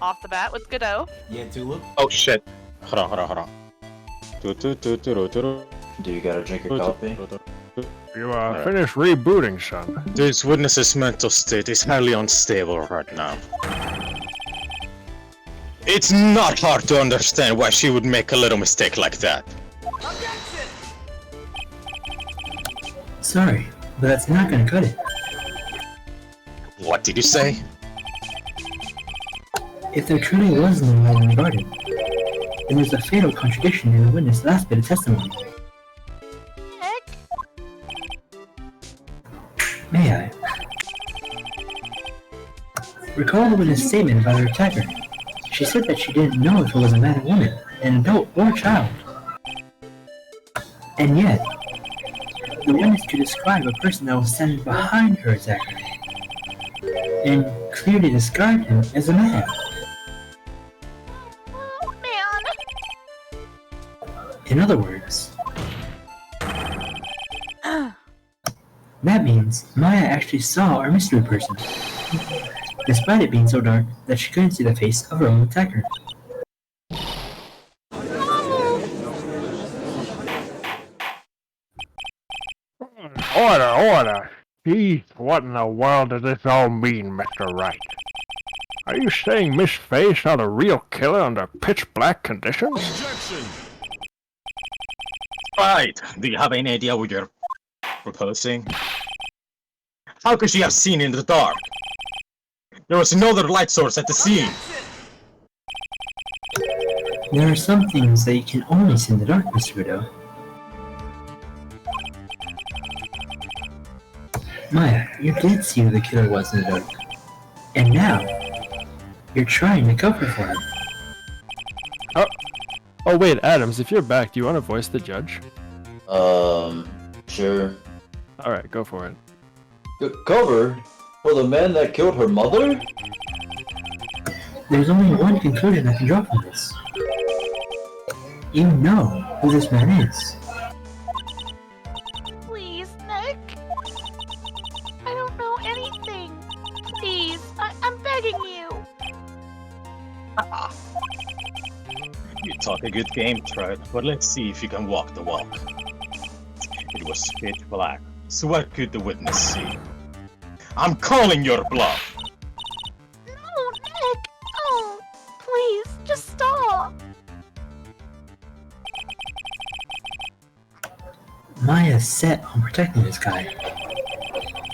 off the bat with Godot. Yeah, Tulip? Oh shit. Hold on. Do you gotta drink your coffee? You finished rebooting, son. This witness's mental state is highly unstable right now. It's not hard to understand why she would make a little mistake like that. Sorry, but that's not gonna cut it. What did you say? If there truly was no light in the garden, then there's a fatal contradiction in the witness' last bit of testimony. Heck? May I? Recall the witness' statement about her attacker. She said that she didn't know if it was a man or woman, an adult or a child. And yet, the witness could describe a person that was standing behind her attacker, and clearly described him as a man. Oh, man. In other words, that means Maya actually saw our mystery person, despite it being so dark that she couldn't see the face of her own attacker. Order! Jeez, what in the world does this all mean, Mr. Wright? Are you saying Miss Faye saw the real killer under pitch-black conditions? Objection! Right. Do you have any idea what you're proposing? How could she have seen in the dark? There was no other light source at the scene. There are some things that you can only see in the dark, Mr. Widow. Maya, you did see who the killer was in the dark. And now, you're trying to cover for him. Oh wait, Adams, if you're back, do you want to voice the judge? Sure. Alright, go for it. Cover? For the man that killed her mother? There's only one conclusion I can draw from this. You know who this man is. Please, Nick. I don't know anything. Please, I'm begging you. You talk a good game, Trud, but let's see if you can walk the walk. It was pitch black, so what could the witness see? I'm calling your bluff! No, Nick. Oh, please, just stop. Maya's set on protecting this guy.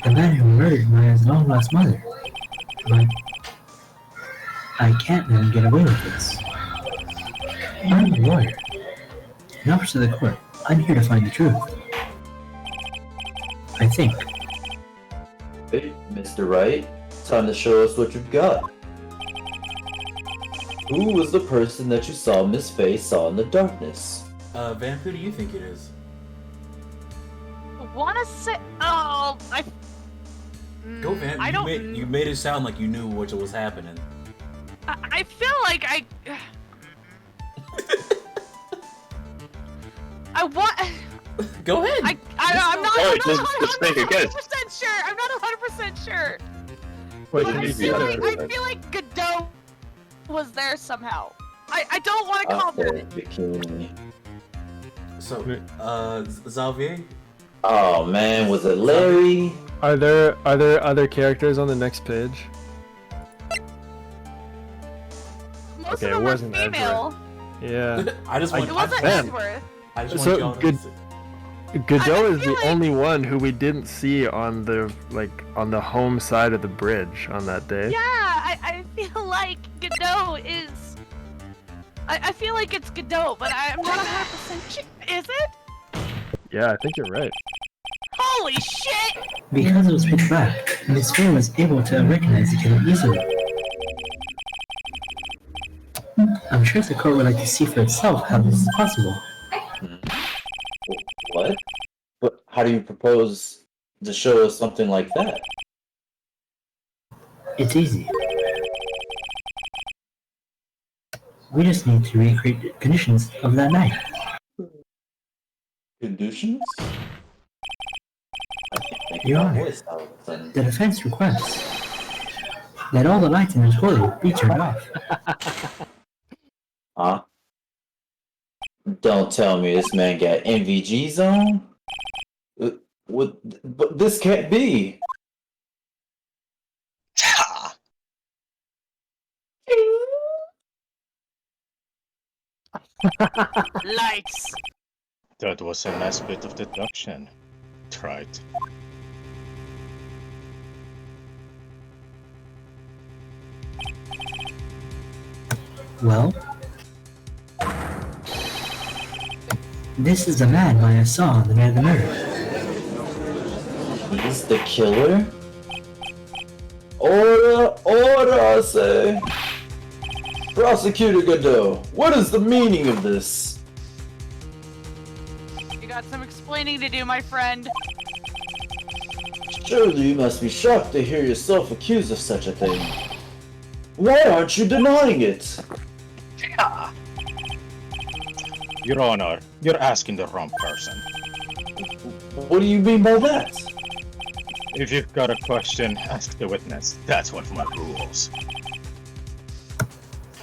The man who murdered Maya's long-lost mother. But I can't let him get away with this. I'm a lawyer, an officer of the court. I'm here to find the truth. I think. Hey, Mr. Wright, time to show us what you've got. Who was the person that you saw Miss Faye saw in the darkness? Van, who do you think it is? Wanna say? Oh, Go, Van. I don't. You made it sound like you knew what was happening. I feel like I want. Go ahead. I'm not. Alright, I'm let's not make it good. 100% sure. I'm not 100% sure. Wait, But I feel like Godot was there somehow. I don't want to call that. Bikini. So, Xavier? Oh man, was it Larry? Are there other characters on the next page? Most Okay, of it them wasn't are female. Yeah. I just want. It wasn't Man. Edgeworth. I just So, want y'all good- to. Godot I is feel the only one who we didn't see on the home side of the bridge on that day. Yeah, I feel like Godot is. I feel like it's Godot, but I'm not 100% sure. Is it? Yeah, I think you're right. Holy shit! Because it was pitch black, Miss Faye was able to recognize the killer easily. I'm sure the court would like to see for itself how this is possible. What? But how do you propose to show us something like that? It's easy. We just need to recreate the conditions of that night. Conditions? Your Honor, Voice all of a sudden. the defense requests that all the lights in the toilet would be turned off. Huh? Don't tell me this man got NVGs on? What? But this can't be! Ha! Lights. That was a nice bit of deduction. Right. Well, this is the man Maya saw on the night of the murder. He's the killer? Order, I say! Prosecutor Godot, what is the meaning of this? You got some explaining to do, my friend. Surely you must be shocked to hear yourself accused of such a thing. Why aren't you denying it? Your Honor, you're asking the wrong person. What do you mean by that? If you've got a question, ask the witness. That's one of my rules.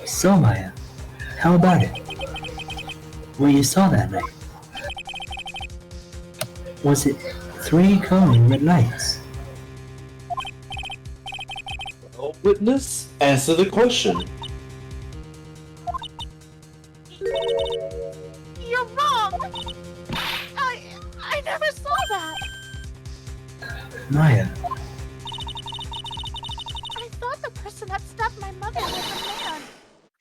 So, Maya, how about it? What you saw that night? Was it 3 glowing red lights? Oh, witness, answer the question. You're wrong. I never saw that. Maya, I thought the person that stabbed my mother was a man.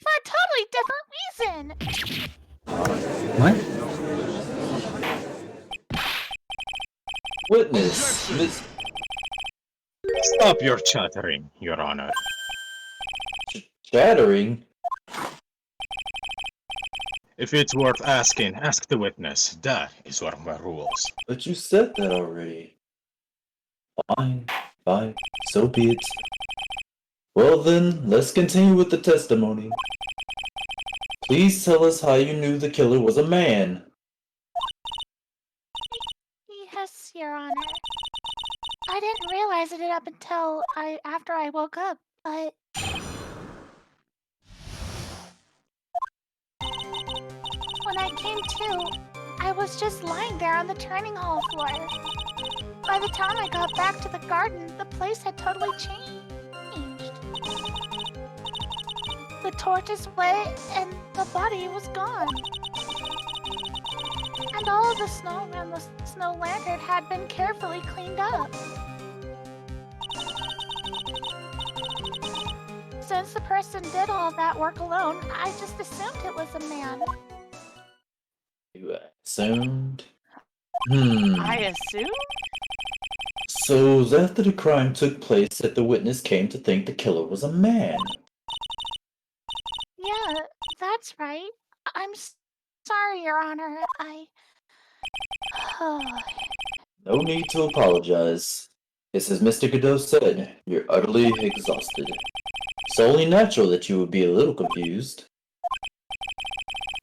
For a totally different reason. what? Witness, Miss Stop your chattering, Your Honor. Chattering? If it's worth asking, ask the witness. That is one of my rules. But you said that already. Fine, so be it. Well then, let's continue with the testimony. Please tell us how you knew the killer was a man. Yes, Your Honor. I didn't realize it up until after I woke up, but when I came to, I was just lying there on the training hall floor. By the time I got back to the garden, the place had totally changed. The torch is wet and the body was gone. And all of the snow around the snow lantern had been carefully cleaned up. Since the person did all that work alone, I just assumed it was a man. You assumed? I assume? So it was after the crime took place that the witness came to think the killer was a man. Yeah, that's right. I'm sorry, Your Honor. No need to apologize. It's as Mr. Godot said, you're utterly exhausted. It's only natural that you would be a little confused.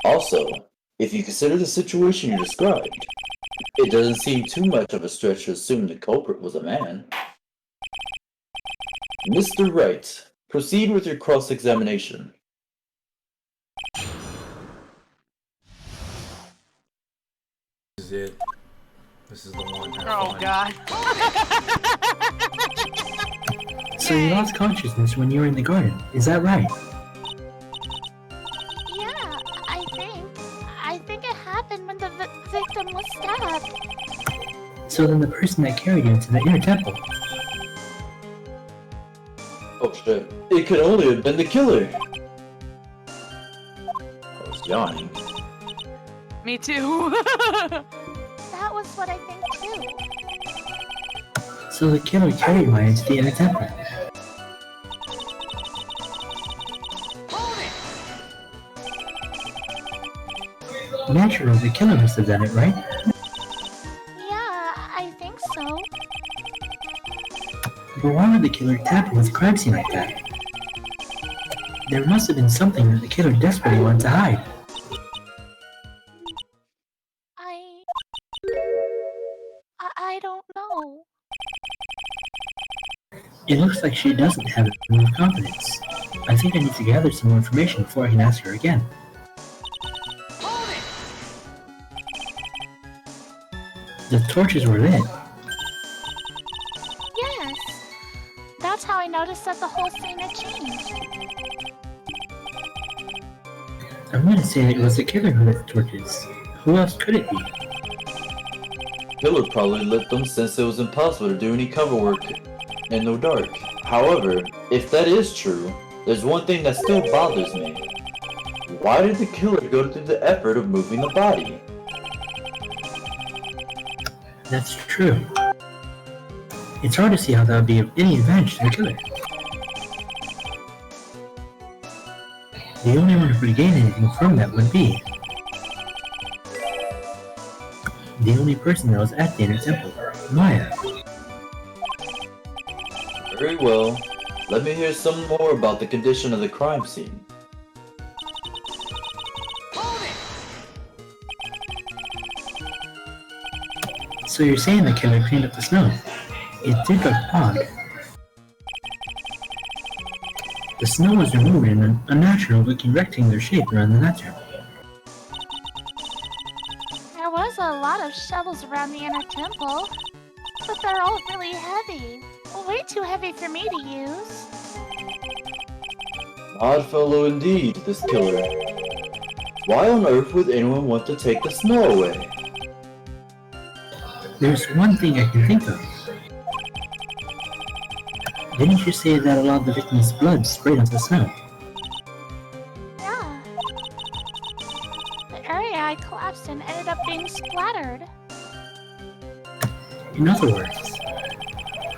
Also, if you consider the situation you described, it doesn't seem too much of a stretch to assume the culprit was a man. Mr. Wright, proceed with your cross-examination. This is it. This is the one. Oh, God. So you lost consciousness when you were in the garden, is that right? Yeah, I think it happened when the victim was stabbed. So then the person that carried you into the inner temple. Oh shit. It could only have been the killer. I was yawning. Me too. That was what I think too. So the killer carried Maya into the inner temple. Naturally, the killer must have done it, right? Yeah, I think so. But why would the killer tamper with the crime scene like that? There must have been something that the killer desperately wanted to hide. I don't know. It looks like she doesn't have enough confidence. I think I need to gather some more information before I can ask her again. The torches were lit. Yes. That's how I noticed that the whole scene had changed. I'm gonna say that it was the killer who lit the torches. Who else could it be? Killer probably lit them since it was impossible to do any cover work in the dark. However, if that is true, there's one thing that still bothers me. Why did the killer go through the effort of moving the body? That's true. It's hard to see how that would be of any advantage to the killer. The only one who could gain anything from that would be the only person that was at the inner temple, Maya. Very well. Let me hear some more about the condition of the crime scene. So you're saying the killer cleaned up the snow? It did look odd. The snow was removed in an unnatural-looking rectangular shape around the lantern. There was a lot of shovels around the inner temple, but they're all really heavy. Way too heavy for me to use. Odd fellow indeed, this killer. Why on earth would anyone want to take the snow away? There's one thing I can think of. Didn't you say that a lot of the victim's blood sprayed onto the snow? Yeah. The area I collapsed in ended up being splattered. In other words,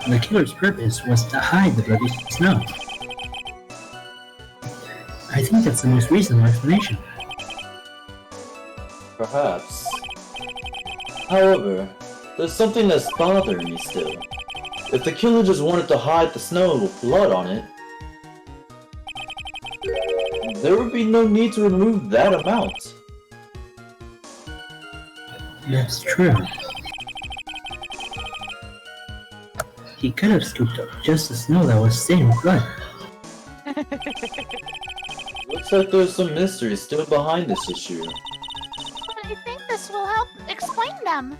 the killer's purpose was to hide the bloody snow. I think that's the most reasonable explanation. Perhaps. However, there's something that's bothering me still. If the killer just wanted to hide the snow with blood on it, there would be no need to remove that amount. That's true. He could have scooped up just the snow that was stained with blood. Looks like there's some mystery still behind this issue. But I think this will help explain them.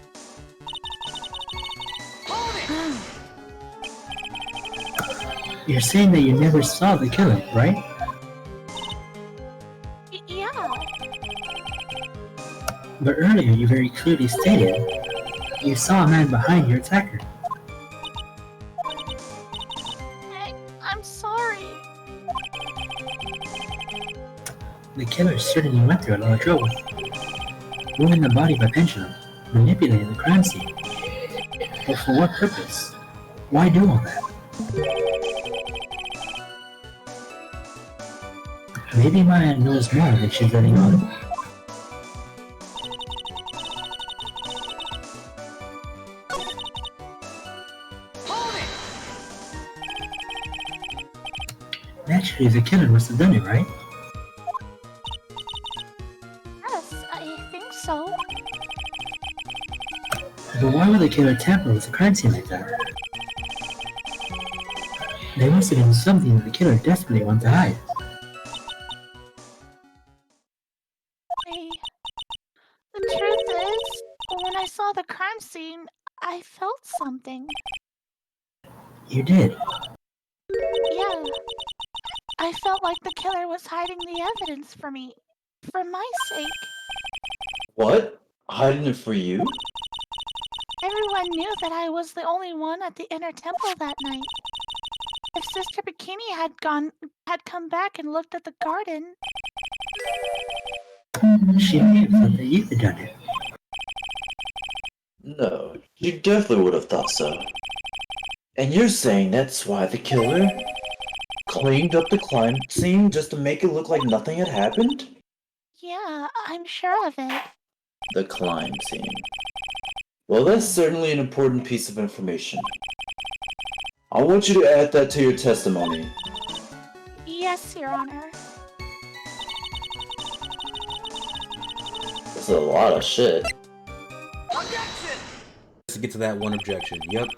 You're saying that you never saw the killer, right? Yeah. But earlier you very clearly stated you saw a man behind your attacker. I'm sorry. The killer certainly went through a lot of trouble. Moving the body by pendulum, manipulating the crime scene. But for what purpose? Why do all that? Maybe Maya knows more than she's letting on. Naturally, the killer must have done it, right? Yes, I think so. But why would the killer tamper with the crime scene like that? There must have been something that the killer desperately wanted to hide. The truth is, when I saw the crime scene, I felt something. You did. Yeah. I felt like the killer was hiding the evidence from me. For my sake. What? Hiding it for you? Everyone knew that I was the only one at the inner temple that night. If Sister Bikini had come back and looked at the garden, She may have thought that you had done it. No, you definitely would have thought so. And you're saying that's why the killer cleaned up the crime scene just to make it look like nothing had happened? yeah, I'm sure of it. The crime scene. Well, that's certainly an important piece of information. I want you to add that to your testimony. Yes, Your Honor. That's a lot of shit. Let's get to that one objection. Yep.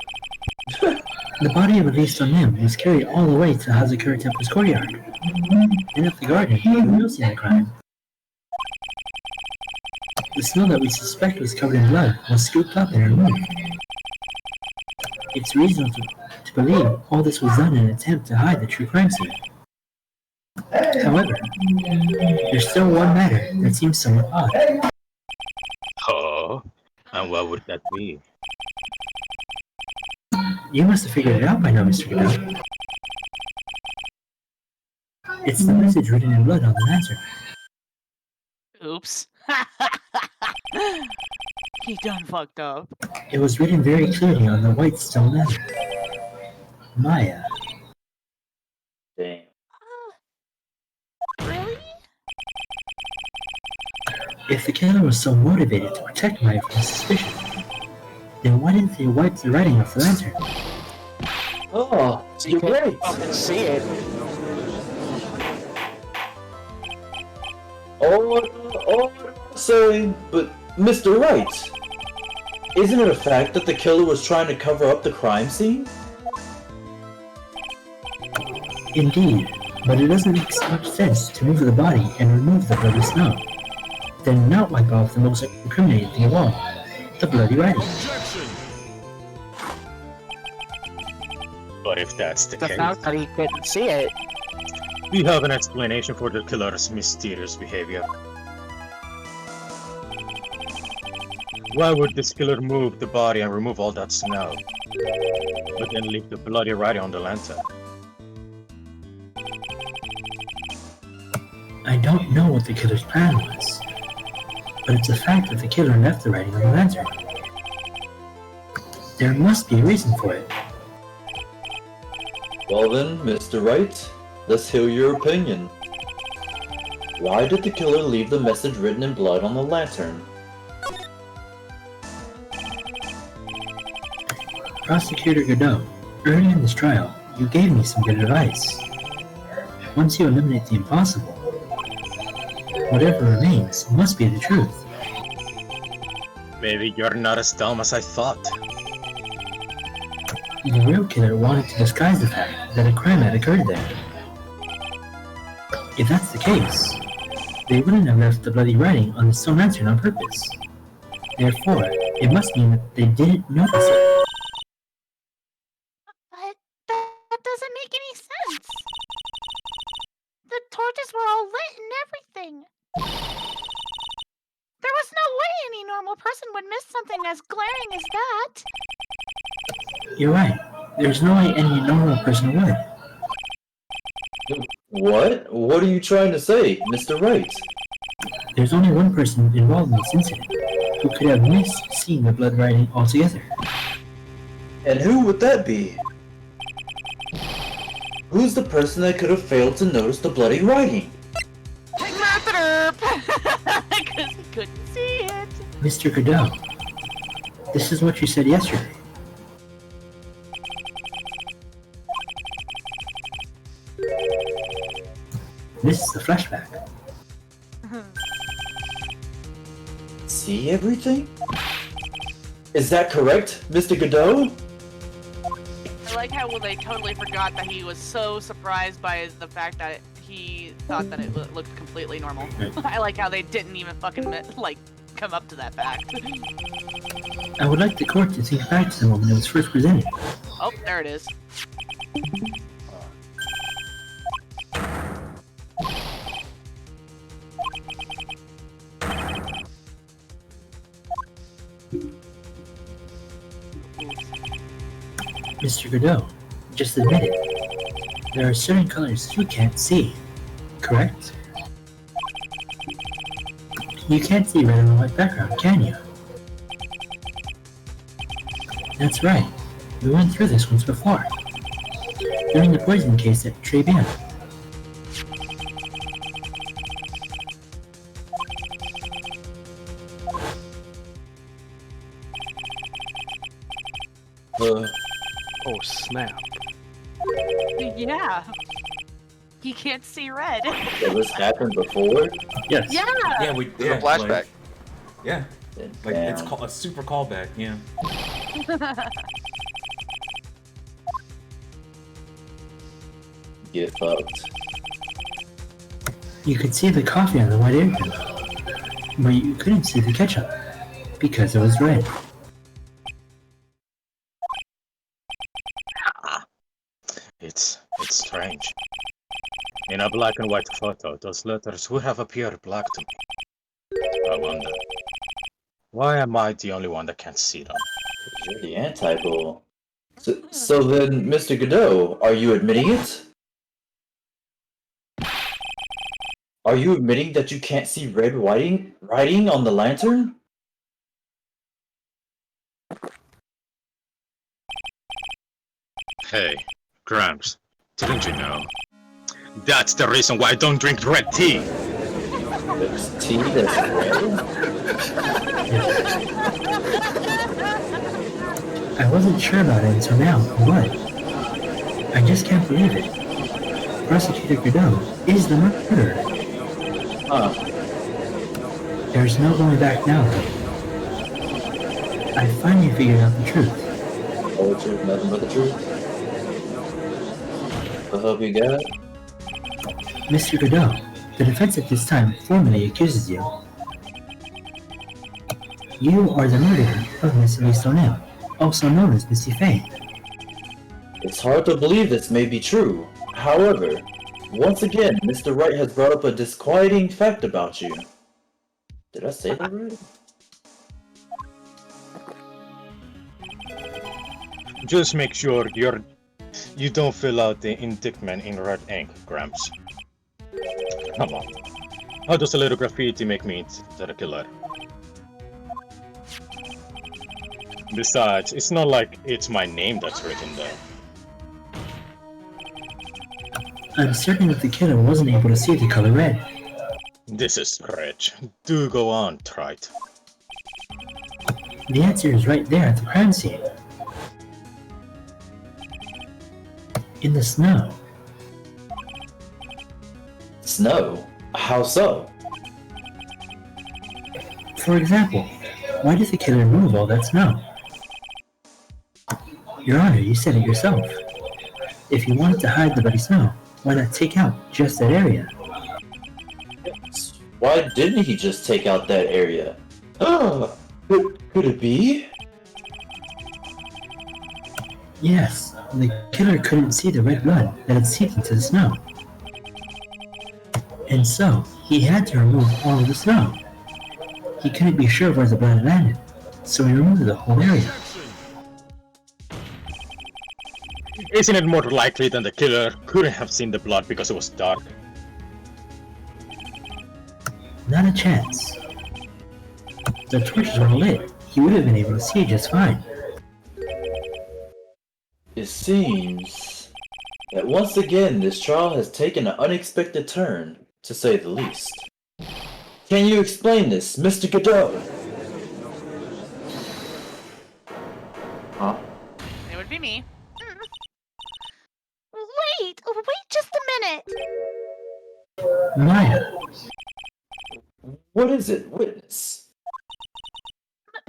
The body of Elise Nim was carried all the way to Hazakura Temple's courtyard. Then up the garden, the real scene of the crime. The snow that we suspect was covered in blood was scooped up and removed. It's reasonable to believe all this was done in an attempt to hide the true crime scene. However, there's still one matter that seems somewhat odd. Oh, and what would that be? You must have figured it out by now, Mr. Goodell. It's the message written in blood on the lantern. Oops. He done fucked up. It was written very clearly on the white stone letter. Maya. Damn. Really? If the killer was so motivated to protect Maya from suspicion, then why didn't they wipe the writing off the lantern? Oh, you're right. Fucking see it. Sorry, but Mr. Wright, isn't it a fact that the killer was trying to cover up the crime scene? Indeed, but it doesn't make much sense to move the body and remove the bloody snow, then not wipe off the most incriminating thing of all, the bloody writing. But if that's the The case, fact that he couldn't see it. we have an explanation for the killer's mysterious behavior. Why would this killer move the body and remove all that snow, but then leave the bloody writing on the lantern? I don't know what the killer's plan was, but it's a fact that the killer left the writing on the lantern. There must be a reason for it. Well then, Mr. Wright, let's hear your opinion. Why did the killer leave the message written in blood on the lantern? Prosecutor Godot, early in this trial, you gave me some good advice. Once you eliminate the impossible, whatever remains must be the truth. Maybe you're not as dumb as I thought. The real killer wanted to disguise the fact that a crime had occurred there. If that's the case, they wouldn't have left the bloody writing on the stone lantern on purpose. Therefore, it must mean that they didn't notice it. But that doesn't make any sense. The torches were all lit and everything. There was no way any normal person would miss something as glaring as that. You're right. There's no way any normal person would. What? What are you trying to say, Mr. Wright? There's only one person involved in this incident who could have missed seeing the blood writing altogether. And who would that be? Who's the person that could have failed to notice the bloody writing? Wrap it up! Because he couldn't see it. Mr. Godot, this is what you said yesterday. This is the flashback. See everything? Is that correct, Mr. Godot? I like how they totally forgot that he was so surprised by the fact that he thought that it looked completely normal. I like how they didn't even fucking like come up to that fact. I would like the court to think back to the moment it was first presented. Oh, there it is. Mr. Godot, just admit it. There are certain colors you can't see, correct? You can't see red on a white background, can you? That's right. We went through this once before. During the poison case at Trebian. Oh, snap. Yeah. He can't see red. Has this happened before? Yes. Yeah. Yeah, we The yeah, flashback. Like, yeah, like it's Damn. a super callback. Yeah. get fucked. You could see the coffee on the white apron, but you couldn't see the ketchup because it was red. It's strange. In a black and white photo, those letters would have appeared black to me. I wonder, why am I the only one that can't see them? You're the anti-bull. So then, Mr. Godot, are you admitting it? Are you admitting that you can't see red writing on the lantern? Hey, Gramps, didn't you know? That's the reason why I don't drink red tea! There's tea that's red? I wasn't sure about it until now, but I just can't believe it. Prosecutor Godot is the murderer. Huh. There's no going back now. I finally figured out the truth. Oh, the truth, nothing but the truth. What help you got? Mr. Godot, the defense at this time formally accuses you. You are the murderer of Miss Elise O'Neill, also known as Missy Faye. It's hard to believe this may be true. However, once again, Mr. Wright has brought up a disquieting fact about you. Did I say that right? Just make sure you don't fill out the indictment in red ink, Gramps. Come on. How does a little graffiti make me into the killer? Besides, it's not like it's my name that's written there. I'm certain that the killer wasn't able to see the color red. This is rich. Do go on, Wright. The answer is right there at the crime scene. In the snow. Snow? How so? For example, why did the killer remove all that snow? Your Honor, you said it yourself. If you wanted to hide the bloody snow, why not take out just that area? Why didn't he just take out that area? Could it be? Yes, the killer couldn't see the red blood that had seeped into the snow. And so, he had to remove all of the snow. He couldn't be sure where the blood landed, so he removed the whole area. Isn't it more likely than the killer couldn't have seen the blood because it was dark? Not a chance. The torches were lit. He would have been able to see just fine. It seems that once again this trial has taken an unexpected turn, to say the least. Can you explain this, Mr. Godot? Huh? It would be me. Wait just a minute. Maya, What is it, witness?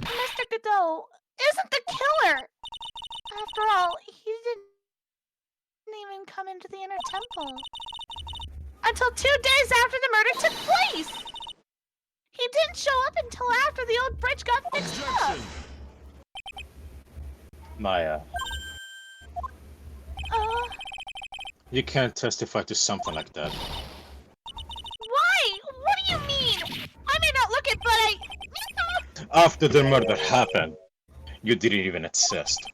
Mr. Godot isn't the killer. After all, he didn't even come into the inner temple until 2 days after the murder took place. He didn't show up until after the old bridge got fixed up. Maya, you can't testify to something like that. Why? What do you mean? I may not look it, but I... After the murder happened, you didn't even exist.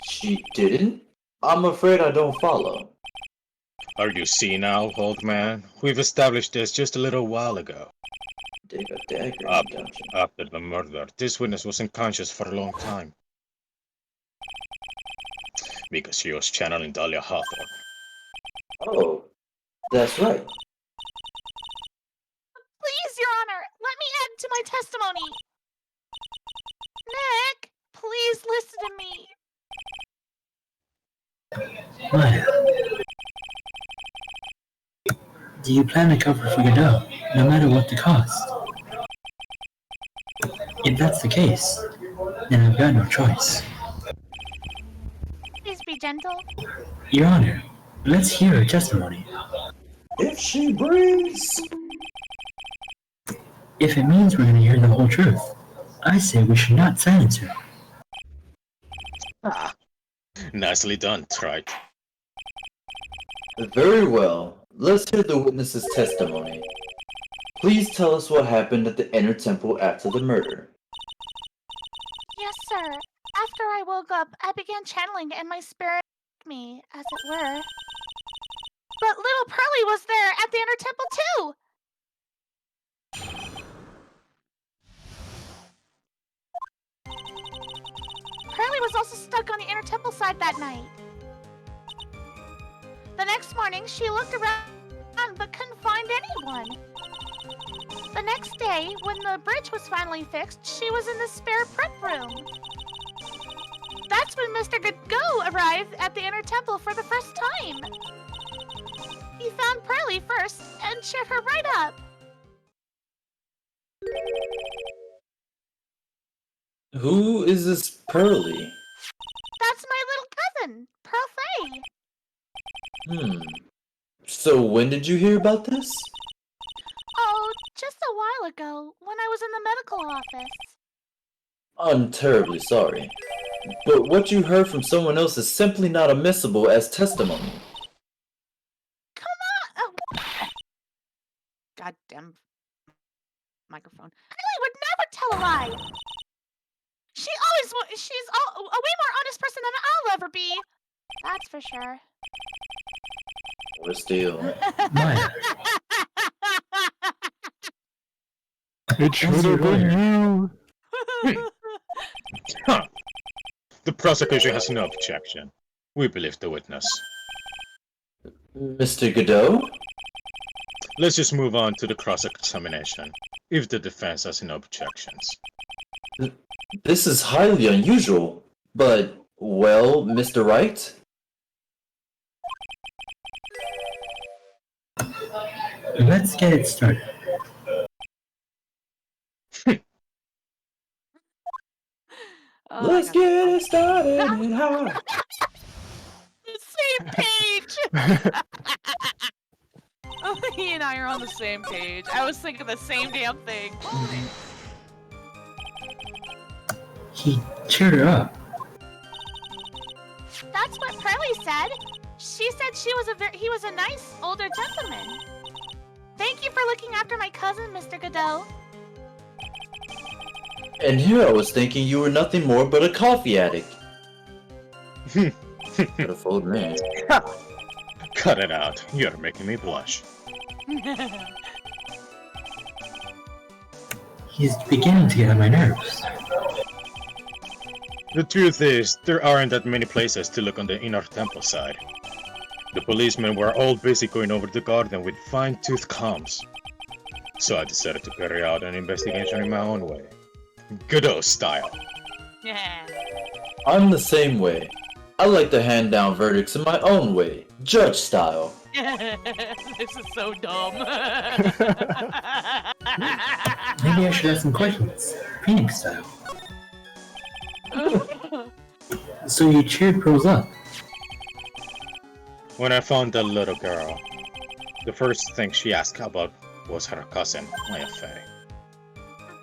She didn't? I'm afraid I don't follow. Are you senile, old man? We've established this just a little while ago. Dig a dagger in the dungeon. After the murder, this witness was unconscious for a long time. Because she was channeling Dahlia Hawthorne. Oh, that's right. Please, Your Honor, let me add to my testimony. Nick, please listen to me. Maya. Do you plan to cover for Godot, no matter what the cost? If that's the case, then I've got no choice. Please be gentle. Your Honor, Let's hear her testimony. If she breathes. If it means we're gonna hear the whole truth, I say we should not silence her. Ah, nicely done, Wright. Very well. Let's hear the witness's testimony. Please tell us what happened at the inner temple after the murder. Yes, sir. After I woke up, I began channeling and my spirit me, as it were. But little Pearly was there at the inner temple too! Pearly was also stuck on the inner temple side that night. The next morning, she looked around but couldn't find anyone. The next day, when the bridge was finally fixed, she was in the spare prep room. That's when Mr. Go arrived at the inner temple for the first time. He found Pearly first and cheered her right up. Who is this Pearly? That's my little cousin, Pearl Faye. So when did you hear about this? Oh, just a while ago, when I was in the medical office. I'm terribly sorry. But what you heard from someone else is simply not admissible as testimony. Come on! Oh. Goddamn microphone. Pearly would never tell a lie! She's a way more honest person than I'll ever be! That's for sure. Or still. Maya, It should have been you. Huh. The prosecution has no objection. We believe the witness. Mr. Godot? Let's just move on to the cross-examination, if the defense has no objections. This is highly unusual, but, well, Mr. Wright? let's get it started. Oh, Let's I got get it started and hard. the same page! He and I are on the same page. I was thinking the same damn thing. He cheered her up. That's what Pearly said. She said he was a nice older gentleman. Thank you for looking after my cousin, Mr. Godot. And here I was thinking you were nothing more but a coffee addict. What a fooled man. Cut it out. You're making me blush. He's beginning to get on my nerves. The truth is, there aren't that many places to look on the inner temple side. The policemen were all busy going over the garden with fine-tooth combs. So I decided to carry out an investigation in my own way. Godot style. Yeah. I'm the same way. I like to hand down verdicts in my own way, judge style. This is so dumb. Maybe I should ask some questions, Phoenix style. So you cheered Pearls up. When I found the little girl, the first thing she asked about was her cousin, Maya Faye.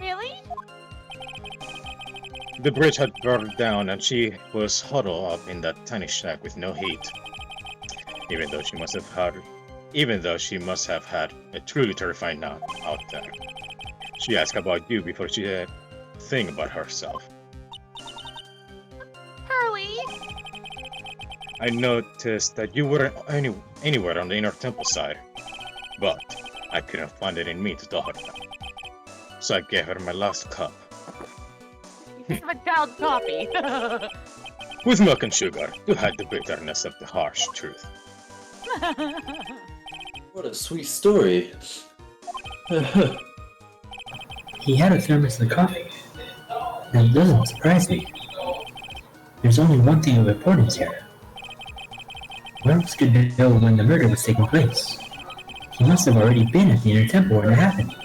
Really? The bridge had burned down and she was huddled up in that tiny shack with no heat. Even though she must have had a truly terrifying night out there. She asked about you before she had a thing about herself. Pearly? I noticed that you weren't anywhere on the inner temple side, but I couldn't find it in me to tell her that. So I gave her my last cup. My child's coffee. With milk and sugar to hide the bitterness of the harsh truth. What a sweet story. He had a thermos of coffee. That doesn't surprise me. There's only one thing of importance here. Where was Godot when the murder was taking place? He must have already been at the inner temple when it happened.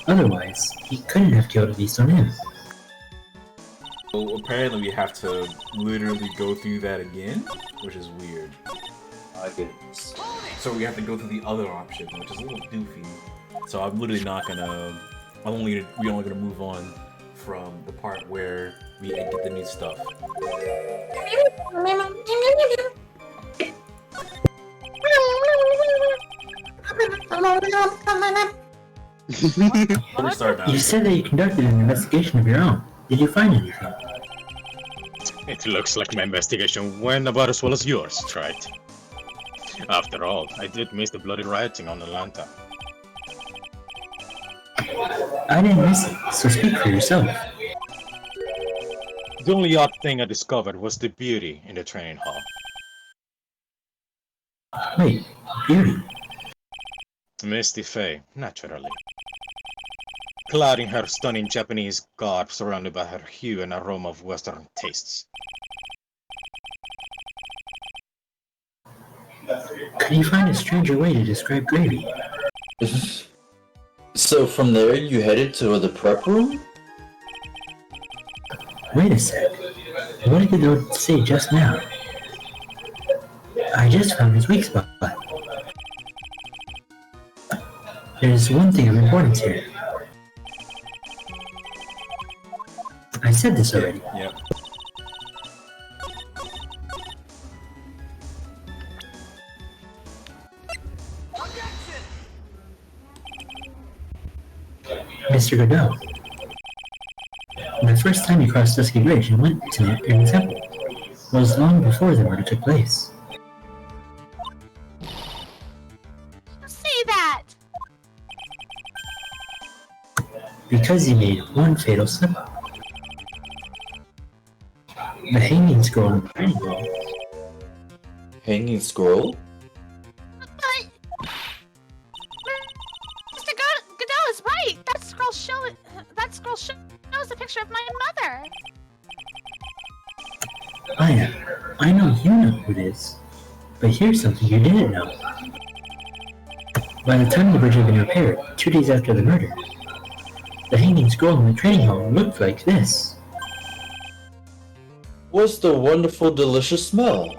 Otherwise, he couldn't have killed Elise on him. So apparently we have to literally go through that again, which is weird. My goodness. So we have to go through the other option, which is a little doofy. So I'm literally not gonna. We're only gonna move on from the part where we get the new stuff. Let me start now. You said that you conducted an investigation of your own. Did you find anything? It looks like my investigation went about as well as yours, right? After all, I did miss the bloody rioting on Atlanta. I didn't miss it, so speak for yourself. The only odd thing I discovered was the beauty in the training hall. Wait, beauty? Misty Faye, naturally. Clad in her stunning Japanese garb surrounded by her hue and aroma of Western tastes. Could you find a stranger way to describe Gravy? So from there, you headed to the prep room? Wait a sec. What did the note say just now? I just found his weak spot. There's one thing of importance here. I said this already. Yep. Mr. Godot. The first time you crossed Dusky Bridge and went to the temple was long before the murder took place. See that? Because you made one fatal slip-up. The hanging scroll in the training room. Hanging scroll? But Mr. Godot is right. That scroll shows a picture of my mother. I know you know who it is, but here's something you didn't know. By the time the bridge had been repaired, 2 days after the murder, the hanging scroll in the training hall looked like this. What's the wonderful, delicious smell?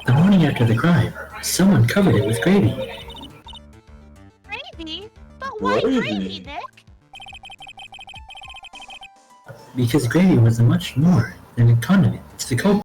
The morning after the crime, someone covered it with gravy. Gravy? But why Gravy? gravy, Nick? Because gravy was much more than a condiment to the culprit.